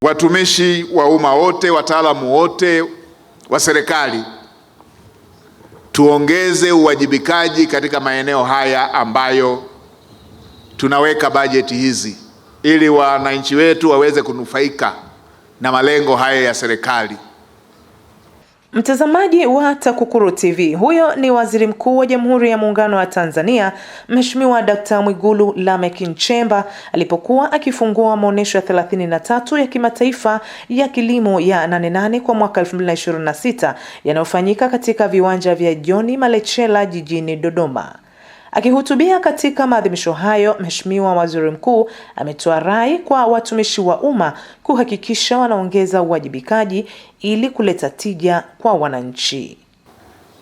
Watumishi wa umma wote, wataalamu wote wa serikali, tuongeze uwajibikaji katika maeneo haya ambayo tunaweka bajeti hizi ili wananchi wetu waweze kunufaika na malengo haya ya serikali. Mtazamaji wa TAKUKURU TV, huyo ni Waziri Mkuu wa Jamhuri ya Muungano wa Tanzania, Mheshimiwa Dkt. Mwigulu Lameck Nchemba alipokuwa akifungua maonesho ya 33 ya kimataifa ya kilimo ya 88 kwa mwaka 2026 yanayofanyika katika viwanja vya John Malechela jijini Dodoma. Akihutubia katika maadhimisho hayo, Mheshimiwa Waziri Mkuu ametoa rai kwa watumishi wa umma kuhakikisha wanaongeza uwajibikaji ili kuleta tija kwa wananchi.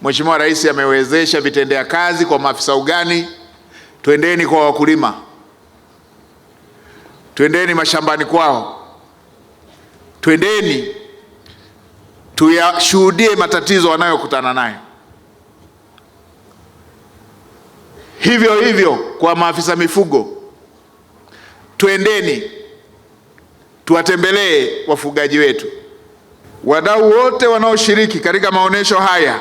Mheshimiwa Rais amewezesha vitendea kazi kwa maafisa ugani. Twendeni kwa wakulima, twendeni mashambani kwao, twendeni tuyashuhudie matatizo wanayokutana nayo. Hivyo hivyo kwa maafisa mifugo, twendeni tuwatembelee wafugaji wetu. Wadau wote wanaoshiriki katika maonesho haya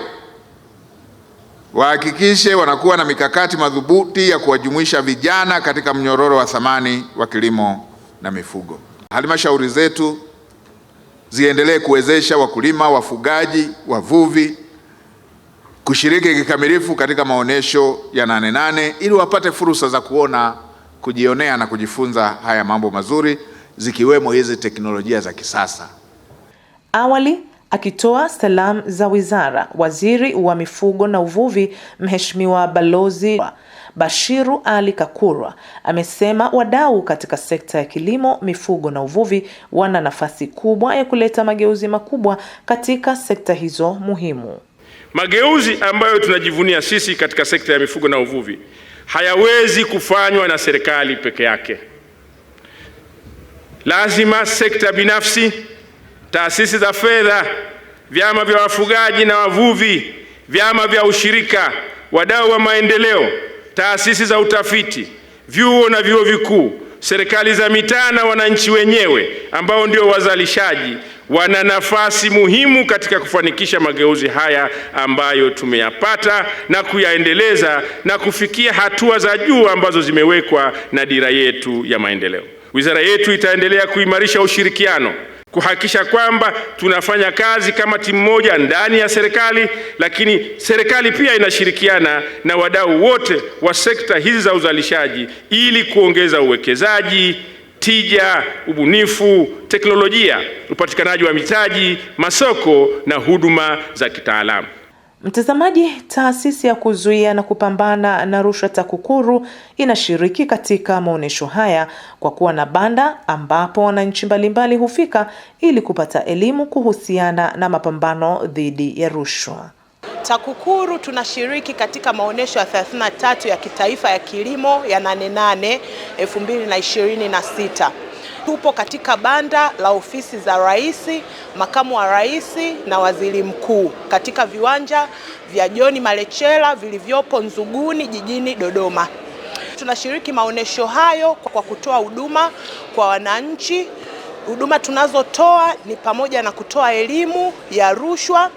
wahakikishe wanakuwa na mikakati madhubuti ya kuwajumuisha vijana katika mnyororo wa thamani wa kilimo na mifugo. Halmashauri zetu ziendelee kuwezesha wakulima, wafugaji, wavuvi kushiriki kikamilifu katika maonesho ya 88 ili wapate fursa za kuona, kujionea na kujifunza haya mambo mazuri, zikiwemo hizi teknolojia za kisasa. Awali akitoa salamu za wizara, Waziri wa Mifugo na Uvuvi Mheshimiwa Balozi Bashiru Ali Kakurwa amesema wadau katika sekta ya kilimo, mifugo na uvuvi wana nafasi kubwa ya kuleta mageuzi makubwa katika sekta hizo muhimu. Mageuzi ambayo tunajivunia sisi katika sekta ya mifugo na uvuvi hayawezi kufanywa na serikali peke yake. Lazima sekta binafsi, taasisi za fedha, vyama vya wafugaji na wavuvi, vyama vya ushirika, wadau wa maendeleo, taasisi za utafiti, vyuo na vyuo vikuu, serikali za mitaa na wananchi wenyewe ambao ndio wazalishaji wana nafasi muhimu katika kufanikisha mageuzi haya ambayo tumeyapata na kuyaendeleza na kufikia hatua za juu ambazo zimewekwa na dira yetu ya maendeleo. Wizara yetu itaendelea kuimarisha ushirikiano, kuhakikisha kwamba tunafanya kazi kama timu moja ndani ya serikali, lakini serikali pia inashirikiana na wadau wote wa sekta hizi za uzalishaji ili kuongeza uwekezaji, tija, ubunifu, teknolojia, upatikanaji wa mitaji, masoko na huduma za kitaalamu. Mtazamaji, taasisi ya kuzuia na kupambana na rushwa TAKUKURU inashiriki katika maonesho haya kwa kuwa na banda ambapo wananchi mbalimbali hufika ili kupata elimu kuhusiana na mapambano dhidi ya rushwa. TAKUKURU tunashiriki katika maonesho ya 33 ya kitaifa ya kilimo ya 88 2026. Tupo katika banda la ofisi za Rais, Makamu wa Rais na Waziri Mkuu katika viwanja vya John Malechela vilivyopo Nzuguni jijini Dodoma. Tunashiriki maonesho hayo kwa kutoa huduma kwa wananchi. Huduma tunazotoa ni pamoja na kutoa elimu ya rushwa,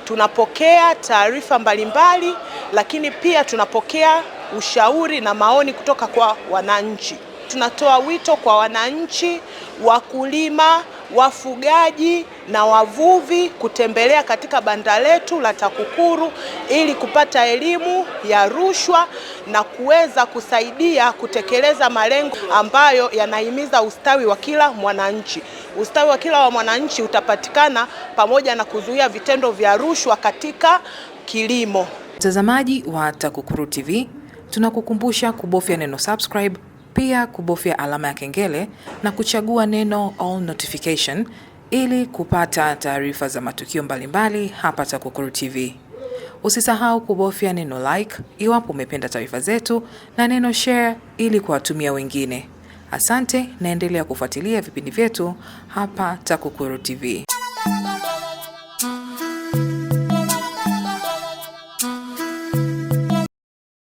tunapokea taarifa mbalimbali, lakini pia tunapokea ushauri na maoni kutoka kwa wananchi. Tunatoa wito kwa wananchi, wakulima, wafugaji na wavuvi kutembelea katika banda letu la TAKUKURU ili kupata elimu ya rushwa na kuweza kusaidia kutekeleza malengo ambayo yanahimiza ustawi wa kila mwananchi. Ustawi wa kila mwananchi utapatikana pamoja na kuzuia vitendo vya rushwa katika kilimo. Mtazamaji wa TAKUKURU TV, tunakukumbusha kubofya neno subscribe, pia kubofya alama ya kengele na kuchagua neno all notification ili kupata taarifa za matukio mbalimbali hapa TAKUKURU TV. Usisahau kubofya neno like iwapo umependa taarifa zetu na neno share ili kuwatumia wengine. Asante, naendelea kufuatilia vipindi vyetu hapa TAKUKURU TV.